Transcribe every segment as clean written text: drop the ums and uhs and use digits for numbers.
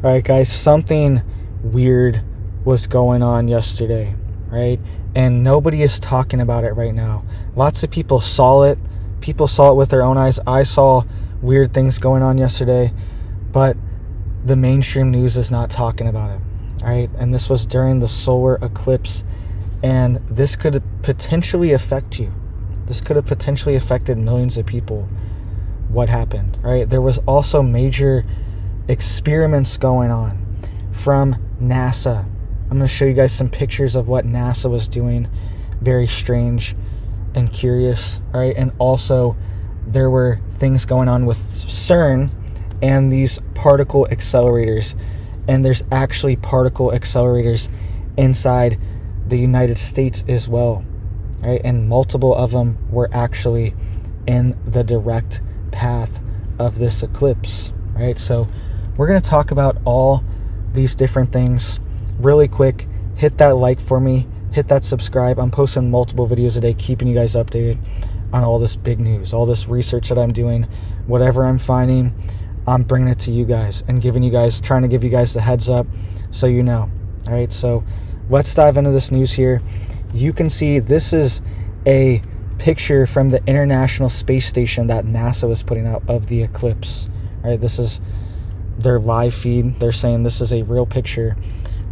All right, guys, something weird was going on yesterday, right? And nobody is talking about it right now. Lots of people saw it. People saw it with their own eyes. I saw weird things going on yesterday, but the mainstream news is not talking about it, right? And this was during the solar eclipse, and this could potentially affect you. This could have potentially affected millions of people. What happened, right? There was also major experiments going on from NASA. I'm going to show you guys some pictures of what NASA was doing. Very strange and curious, right? And also there were things going on with CERN and these particle accelerators. And there's actually particle accelerators inside the United States as well, right? And multiple of them were actually in the direct path of this eclipse, right? So we're going to talk about all these different things really quick. Hit that like for me. Hit that subscribe. I'm posting multiple videos a day, keeping you guys updated on all this big news, all this research that I'm doing. Whatever I'm finding, I'm bringing it to you guys and trying to give you guys the heads up so you know. All right, so let's dive into this news here. You can see this is a picture from the International Space Station that NASA was putting out of the eclipse. All right, this is their live feed. They're saying this is a real picture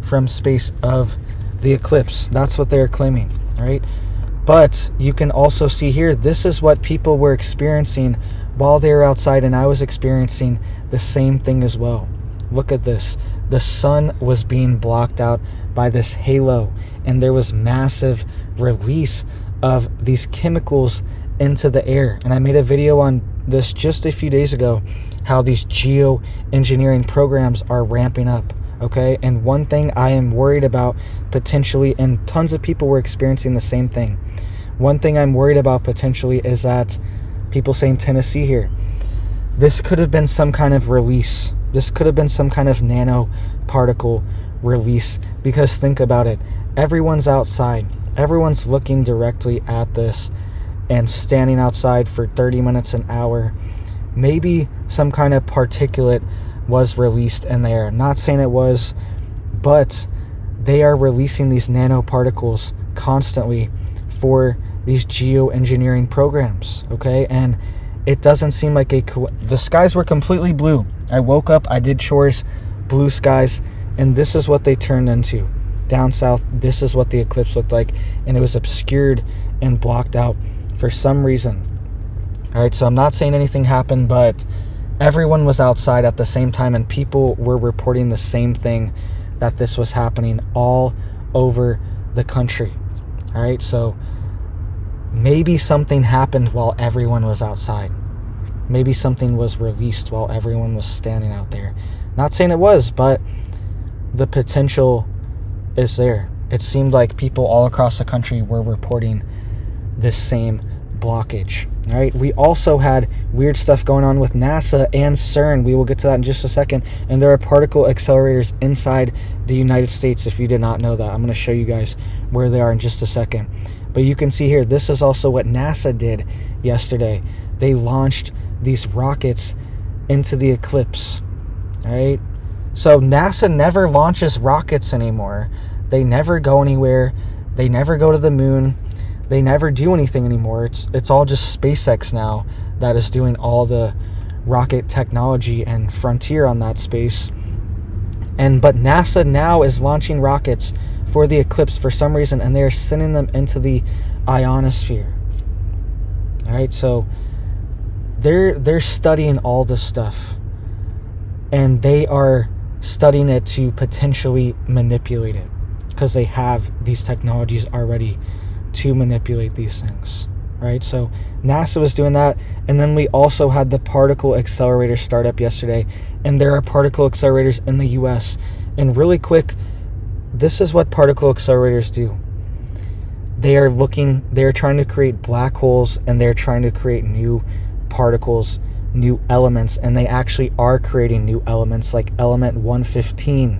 from space of the eclipse. That's what they're claiming, right? But you can also see here, this is what people were experiencing while they were outside, and I was experiencing the same thing as well. Look at this. The sun was being blocked out by this halo, and there was massive release of these chemicals into the air. And I made a video on this just a few days ago, how these geoengineering programs are ramping up, okay? And one thing I am worried about potentially, and tons of people were experiencing the same thing. One thing I'm worried about potentially is that people say in Tennessee here, this could have been some kind of release. This could have been some kind of nanoparticle release, because think about it. Everyone's outside. Everyone's looking directly at this and standing outside for 30 minutes, an hour. Maybe some kind of particulate was released in the air. Not saying it was, but they are releasing these nanoparticles constantly for these geoengineering programs, okay? And it doesn't seem like the skies were completely blue. I woke up, I did chores, blue skies, and this is what they turned into. Down south, this is what the eclipse looked like, and it was obscured and blocked out for some reason. All right, so I'm not saying anything happened, but everyone was outside at the same time, and people were reporting the same thing, that this was happening all over the country. All right, so maybe something happened while everyone was outside. Maybe something was released while everyone was standing out there. Not saying it was, but the potential is there. It seemed like people all across the country were reporting this same blockage. All right, we also had weird stuff going on with NASA and CERN. We will get to that in just a second. And there are particle accelerators inside the United States, if you did not know that. I'm going to show you guys where they are in just a second. But you can see here, this is also what NASA did yesterday. They launched these rockets into the eclipse. All right, so NASA never launches rockets anymore. They never go anywhere. They never go to the moon. They never do anything anymore. It's all just SpaceX now that is doing all the rocket technology and frontier on that space. But NASA now is launching rockets for the eclipse for some reason, and they're sending them into the ionosphere. All right, so they're studying all this stuff, and they are studying it to potentially manipulate it, because they have these technologies already to manipulate these things, right? So NASA was doing that, and then we also had the particle accelerator startup yesterday, and there are particle accelerators in the US. And really quick, this is what particle accelerators do. They're trying to create black holes, and they're trying to create new particles, new elements, and they actually are creating new elements. Like element 115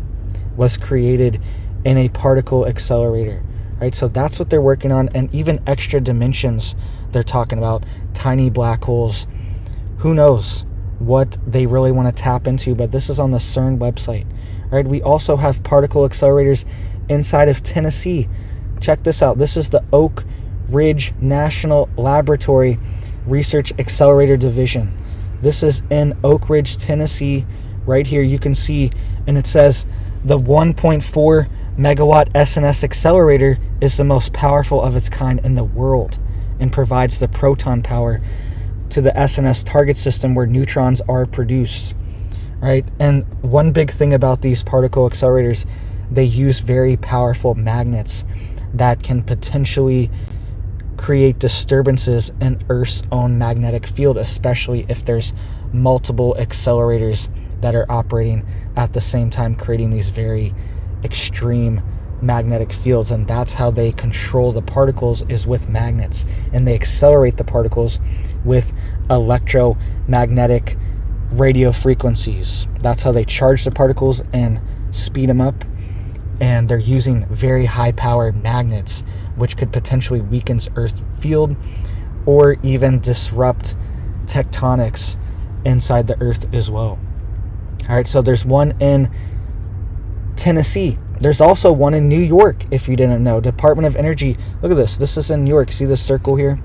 was created in a particle accelerator, right? So that's what they're working on. And even extra dimensions they're talking about, tiny black holes. Who knows what they really want to tap into, but this is on the CERN website. right? We also have particle accelerators inside of Tennessee. Check this out. This is the Oak Ridge National Laboratory Research Accelerator Division. This is in Oak Ridge, Tennessee. Right here you can see, and it says the 1.4 megawatt SNS accelerator is the most powerful of its kind in the world and provides the proton power to the SNS target system where neutrons are produced, right? And one big thing about these particle accelerators, they use very powerful magnets that can potentially create disturbances in Earth's own magnetic field, especially if there's multiple accelerators that are operating at the same time, creating these very extreme magnetic fields. And that's how they control the particles, is with magnets, and they accelerate the particles with electromagnetic radio frequencies. That's how they charge the particles and speed them up. And they're using very high power magnets, which could potentially weaken Earth's field or even disrupt tectonics inside the Earth as well. All right, so there's one in Tennessee. There's also one in New York, if you didn't know. Department of Energy, look at this. This is in New York. See this circle here?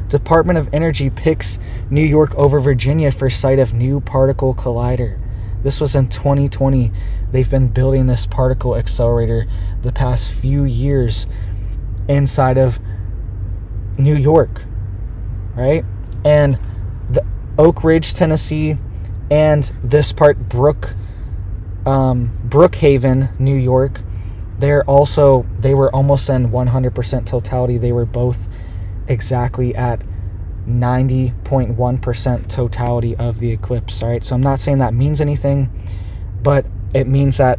Department of Energy picks New York over Virginia for site of new particle collider. This was in 2020. They've been building this particle accelerator the past few years inside of New York, right? And the Oak Ridge, Tennessee, and this part, Brookhaven, New York, they were almost in 100% totality. They were both exactly at 90.1% totality of the eclipse. All right, so I'm not saying that means anything, but it means that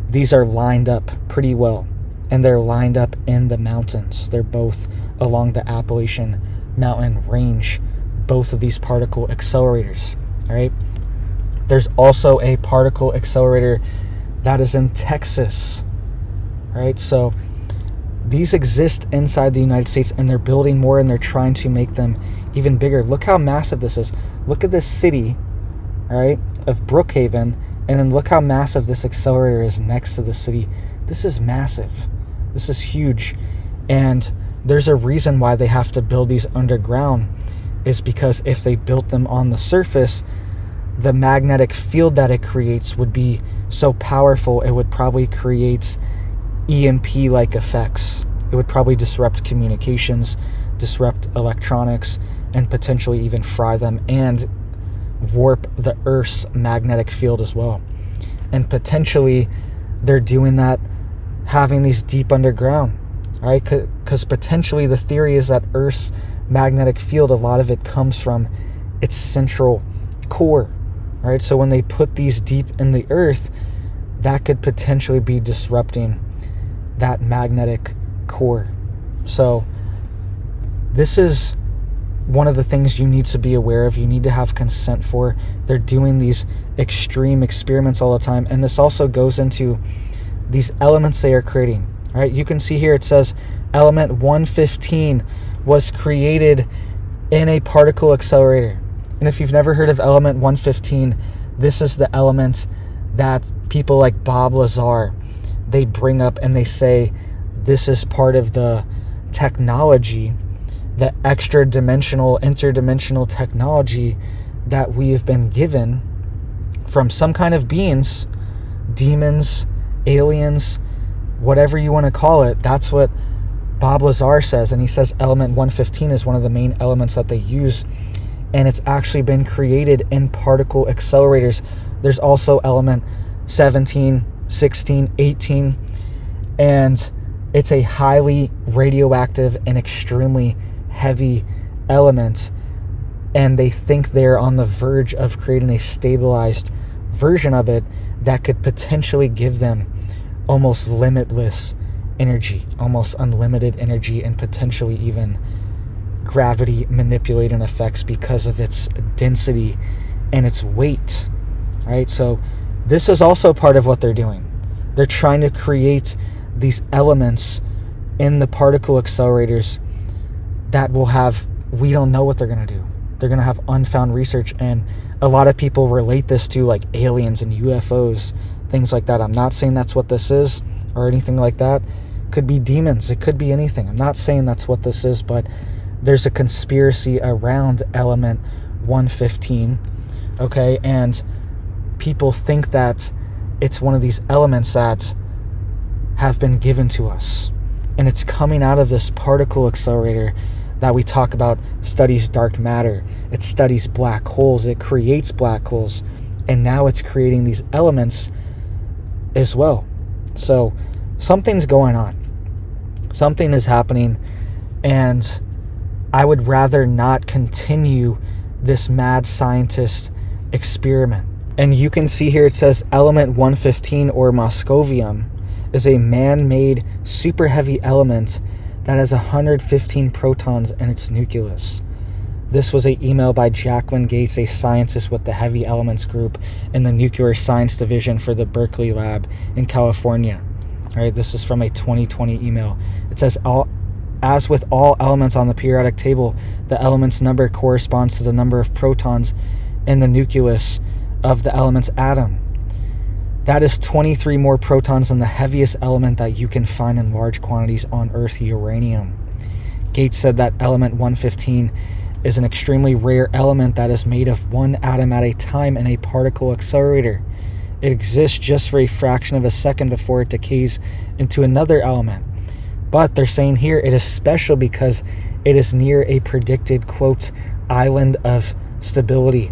these are lined up pretty well, and they're lined up in the mountains. They're both along the Appalachian Mountain range, both of these particle accelerators. All right, there's also a particle accelerator that is in Texas. All right, so these exist inside the United States, and they're building more, and they're trying to make them even bigger. Look how massive this is. Look at this city, all right, of Brookhaven, and then look how massive this accelerator is next to the city. This is massive. This is huge. And there's a reason why they have to build these underground, is because if they built them on the surface, the magnetic field that it creates would be so powerful, it would probably create EMP-like effects. It would probably disrupt communications, disrupt electronics, and potentially even fry them and warp the Earth's magnetic field as well. And potentially they're doing that, having these deep underground, right? Because potentially the theory is that Earth's magnetic field, a lot of it comes from its central core, right? So when they put these deep in the Earth, that could potentially be disrupting that magnetic core. So this is one of the things you need to be aware of. You need to have consent for. They're doing these extreme experiments all the time, and this also goes into these elements they are creating. All right, you can see here it says element 115 was created in a particle accelerator. And if you've never heard of element 115, this is the element that people like Bob Lazar, they bring up, and they say this is part of the technology, the interdimensional technology that we have been given from some kind of beings, demons, aliens, whatever you want to call it. That's what Bob Lazar says, and he says element 115 is one of the main elements that they use, and it's actually been created in particle accelerators. There's also element 17, 16, 18, and it's a highly radioactive and extremely heavy element, and they think they're on the verge of creating a stabilized version of it that could potentially give them almost limitless energy, almost unlimited energy, and potentially even gravity manipulating effects because of its density and its weight, right? So this is also part of what they're doing. They're trying to create these elements in the particle accelerators that will have, we don't know what they're going to do. They're going to have unfound research, and a lot of people relate this to like aliens and UFOs. things like that. I'm not saying that's what this is or anything like that. Could be demons. It could be anything. I'm not saying that's what this is, but there's a conspiracy around element 115, okay? And people think that it's one of these elements that have been given to us. And it's coming out of this particle accelerator that we talk about, studies dark matter. It studies black holes. It creates black holes. And now it's creating these elements as well. So something's going on. Something is happening. And I would rather not continue this mad scientist experiment. And you can see here it says element 115, or moscovium, is a man-made super heavy element that has 115 protons in its nucleus. This was an email by Jacqueline Gates, a scientist with the Heavy Elements Group in the Nuclear Science Division for the Berkeley Lab in California. All right, this is from a 2020 email. It says, as with all elements on the periodic table, the element's number corresponds to the number of protons in the nucleus of the element's atom. That is 23 more protons than the heaviest element that you can find in large quantities on Earth, uranium. Gates said that element 115 is an extremely rare element that is made of one atom at a time in a particle accelerator. It exists just for a fraction of a second before it decays into another element. But they're saying here it is special because it is near a predicted, quote, island of stability,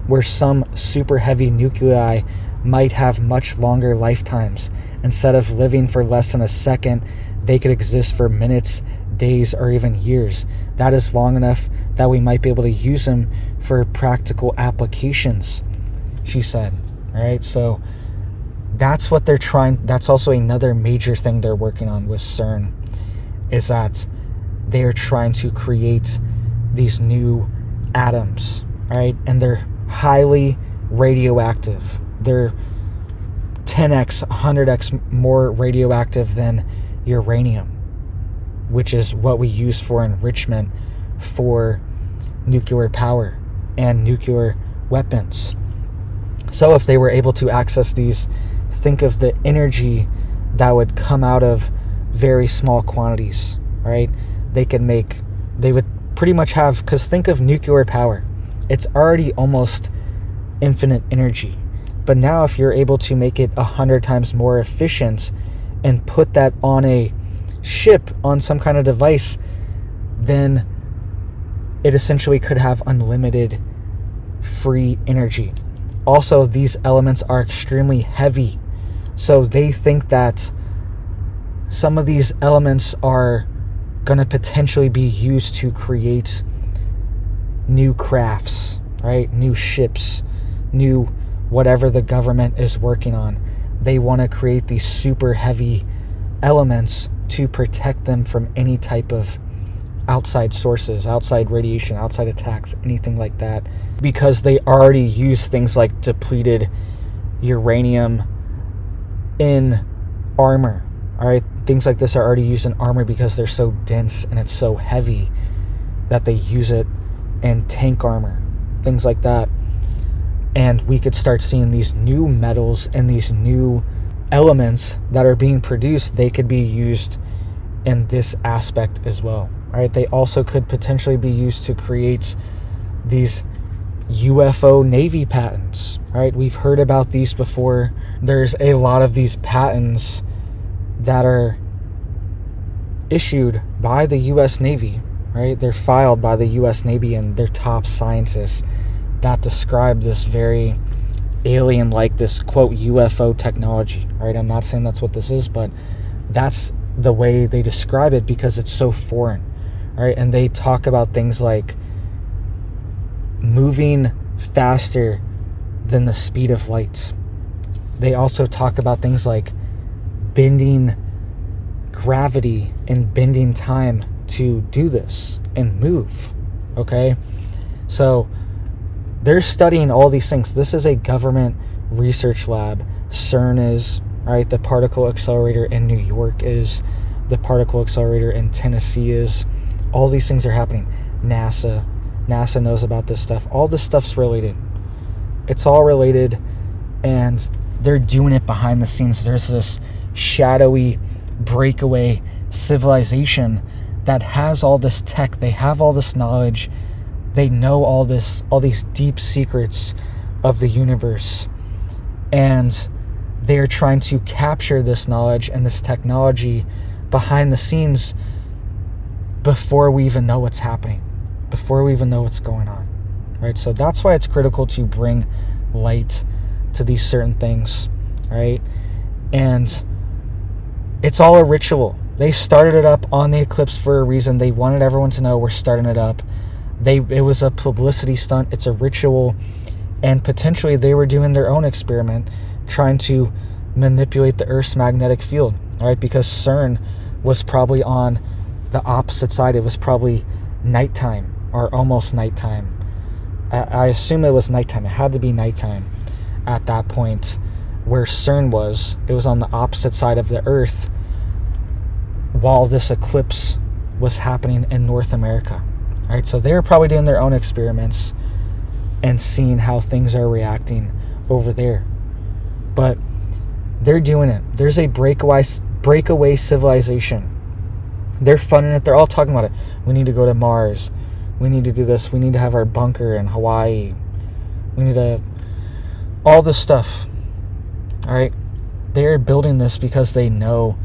where some super heavy nuclei might have much longer lifetimes. Instead of living for less than a second, they could exist for minutes, days, or even years. That is long enough that we might be able to use them for practical applications, she said. All right, so that's what they're trying. That's also another major thing they're working on with CERN, is that they are trying to create these new atoms, all right? And they're highly radioactive. They're 10x, 100x more radioactive than uranium, which is what we use for enrichment for nuclear power and nuclear weapons. So if they were able to access these, think of the energy that would come out of very small quantities, right? They would pretty much have, because think of nuclear power. It's already almost infinite energy. But now if you're able to make it 100 times more efficient and put that on a ship, on some kind of device, then it essentially could have unlimited free energy. Also, these elements are extremely heavy. So they think that some of these elements are going to potentially be used to create new crafts, right? New ships, new whatever the government is working on. They want to create these super heavy elements to protect them from any type of outside sources, outside radiation, outside attacks, anything like that, because they already use things like depleted uranium in armor. All right, things like this are already used in armor because they're so dense and it's so heavy that they use it in tank armor, things like that. And we could start seeing these new metals and these new elements that are being produced. They could be used in this aspect as well. All right, they also could potentially be used to create these UFO Navy patents. All right, we've heard about these before. There's a lot of these patents that are issued by the U.S. Navy, right? They're filed by the U.S. Navy and their top scientists that describe this very alien-like, this quote UFO technology, right? I'm not saying that's what this is, but that's the way they describe it because it's so foreign, right? And they talk about things like moving faster than the speed of light. They also talk about things like bending gravity and bending time to do this and move, okay? So they're studying all these things. This is a government research lab. CERN is, right? The particle accelerator in New York is. The particle accelerator in Tennessee is. All these things are happening. NASA knows about this stuff. All this stuff's related. It's all related, and they're doing it behind the scenes. There's this shadowy breakaway civilization that has all this tech. They have all this knowledge. They know all these deep secrets of the universe. And they're trying to capture this knowledge and this technology behind the scenes before we even know what's happening, before we even know what's going on, right? So that's why it's critical to bring light to these certain things, right? And it's all a ritual. They started it up on the eclipse for a reason. They wanted everyone to know we're starting it up. It was a publicity stunt. It's a ritual. And potentially they were doing their own experiment, trying to manipulate the Earth's magnetic field, right? Because CERN was probably on the opposite side. It was probably nighttime or almost nighttime. I assume it was nighttime. It had to be nighttime at that point where CERN was. It was on the opposite side of the Earth while this eclipse was happening in North America. All right, so they were probably doing their own experiments and seeing how things are reacting over there. But they're doing it. There's a breakaway civilization. They're funding it. They're all talking about it. We need to go to Mars. We need to do this. We need to have our bunker in Hawaii. We need to... all this stuff. All right? They're building this because they know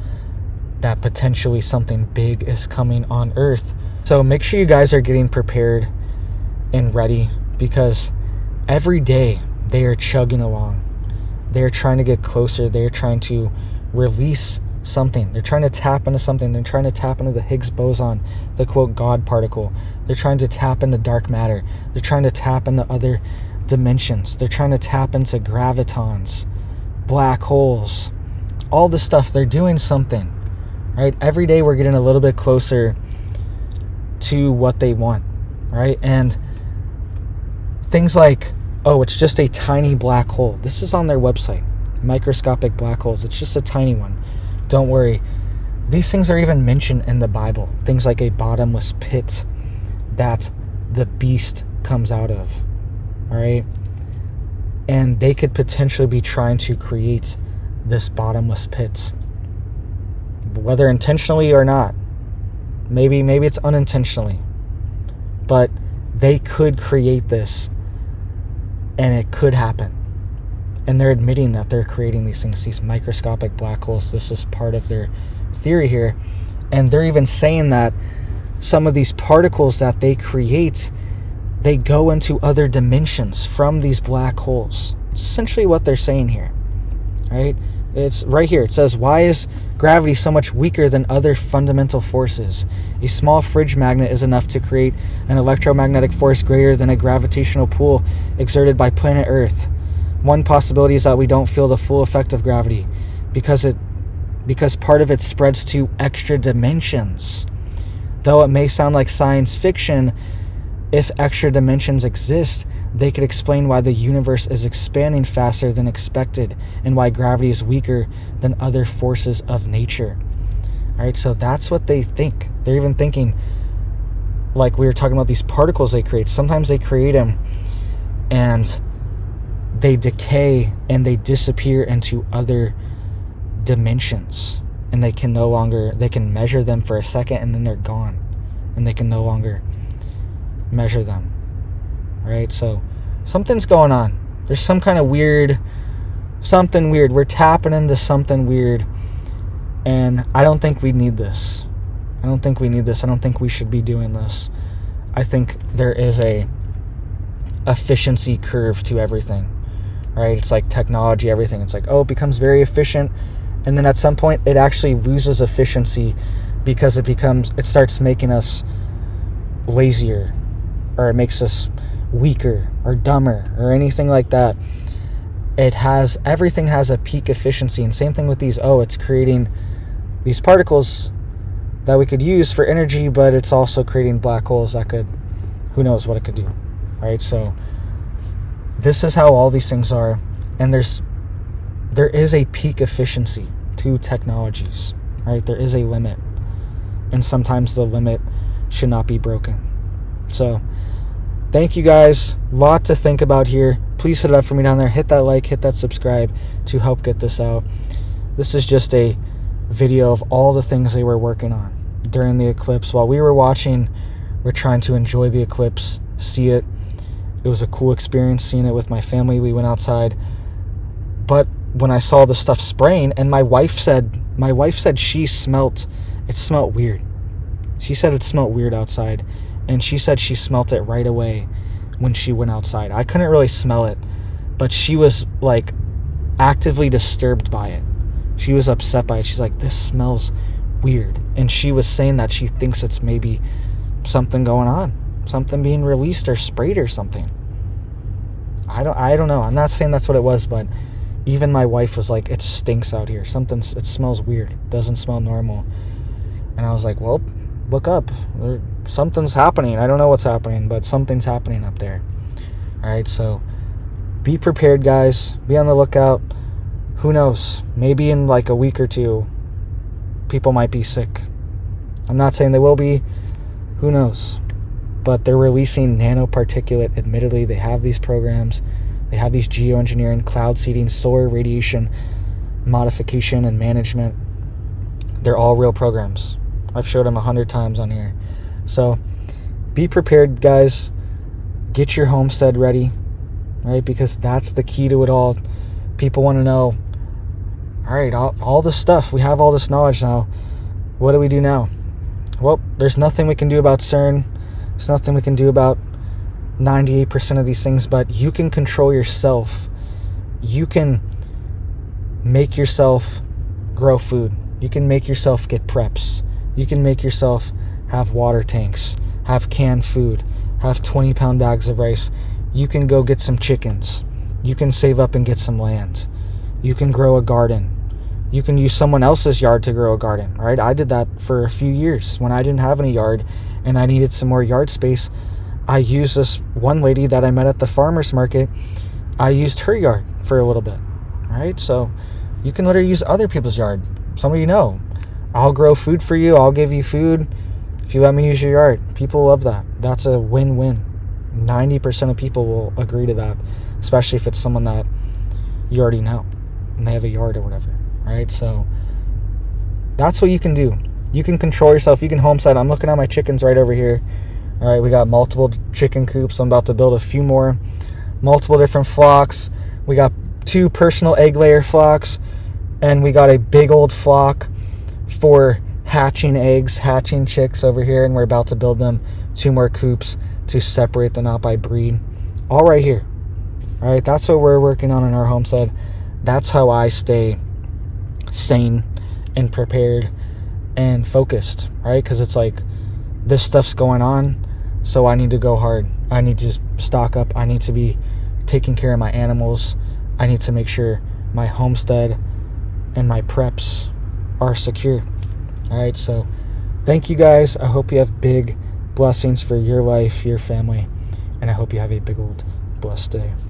that potentially something big is coming on Earth. So make sure you guys are getting prepared and ready, because every day they are chugging along. They're trying to get closer. They're trying to release something. They're trying to tap into something. They're trying to tap into the Higgs boson, the quote God particle. They're trying to tap into dark matter. They're trying to tap into other dimensions. They're trying to tap into gravitons, black holes, all this stuff. They're doing something, right? Every day we're getting a little bit closer to what they want, right? And things like, oh, it's just a tiny black hole. This is on their website. Microscopic black holes. It's just a tiny one. Don't worry. These things are even mentioned in the Bible. Things like a bottomless pit that the beast comes out of. All right? And they could potentially be trying to create this bottomless pit. Whether intentionally or not. Maybe it's unintentionally. But they could create this. And it could happen. And they're admitting that they're creating these things, these microscopic black holes. This is part of their theory here. And they're even saying that some of these particles that they create, they go into other dimensions from these black holes. It's essentially what they're saying here, right? It's right here. It says, why is gravity so much weaker than other fundamental forces? A small fridge magnet is enough to create an electromagnetic force greater than a gravitational pull exerted by planet Earth. One possibility is that we don't feel the full effect of gravity because part of it spreads to extra dimensions. Though it may sound like science fiction, if extra dimensions exist, they could explain why the universe is expanding faster than expected and why gravity is weaker than other forces of nature. All right, so that's what they think. They're even thinking, like we were talking about these particles they create. Sometimes they create them and they decay and they disappear into other dimensions, and they can measure them for a second and then they're gone and they can no longer measure them. Right? So something's going on. There's some kind of something weird. We're tapping into something weird, and I don't think we need this. I don't think we should be doing this. I think there is a efficiency curve to everything. Right? It's like technology, everything. It's like, oh, it becomes very efficient, and then at some point it actually loses efficiency because it starts making us lazier, or it makes us weaker or dumber or anything like that. Everything has a peak efficiency, and same thing with these. Oh, it's creating these particles that we could use for energy, but it's also creating black holes that who knows what it could do. Right? So this is how all these things are, and there is a peak efficiency to technologies, right? There is a limit, and sometimes the limit should not be broken. So thank you guys. A lot to think about here. please hit it up for me down there. Hit that like, hit that subscribe to help get this out. This is just a video of all the things they were working on during the eclipse. While we were watching, we're trying to enjoy the eclipse, see it. It was a cool experience seeing it with my family. We went outside. But when I saw the stuff spraying, and my wife said it smelled weird. She said it smelled weird outside, and she said she smelt it right away when she went outside. I couldn't really smell it, but she was like actively disturbed by it. She was upset by it. She's like, this smells weird. And she was saying that she thinks it's maybe something going on, something being released or sprayed or something. I don't know. I'm not saying that's what it was, but even my wife was like, it stinks out here. It smells weird. It doesn't smell normal. And I was like, well, look up. Something's happening. I don't know what's happening, but something's happening up there. All right, so be prepared, guys. Be on the lookout. Who knows? Maybe in like a week or two, people might be sick. I'm not saying they will be. Who knows? But they're releasing nanoparticulate. Admittedly, they have these programs. They have these geoengineering, cloud seeding, solar radiation modification and management. They're all real programs. I've showed them 100 times on here. So be prepared, guys. Get your homestead ready, right? Because that's the key to it all. People want to know, all right, all this stuff, we have all this knowledge now. What do we do now? Well, there's nothing we can do about CERN. There's nothing we can do about 98% of these things, but you can control yourself. You can make yourself grow food. You can make yourself get preps. You can make yourself have water tanks, have canned food, have 20-pound bags of rice. You can go get some chickens. You can save up and get some land. You can grow a garden. You can use someone else's yard to grow a garden, right? I did that for a few years when I didn't have any yard and I needed some more yard space. I used this one lady that I met at the farmer's market. I used her yard for a little bit, right? So you can literally use other people's yard. Somebody you know. I'll grow food for you. I'll give you food if you let me use your yard. People love that. That's a win-win. 90% of people will agree to that, especially if it's someone that you already know and they have a yard or whatever, right? So that's what you can do. You can control yourself. You can homestead. I'm looking at my chickens right over here. All right, we got multiple chicken coops. I'm about to build a few more. Multiple different flocks. We got 2 personal egg layer flocks, and we got a big old flock for hatching eggs, hatching chicks over here, and we're about to build them 2 more coops to separate them out by breed. All right here. All right, that's what we're working on in our homestead. That's how I stay sane and prepared and focused, right? Because it's like this stuff's going on, so I need to go hard. I need to stock up. I need to be taking care of my animals. I need to make sure my homestead and my preps are secure. All right, so thank you guys. I hope you have big blessings for your life, your family, and I hope you have a big old blessed day.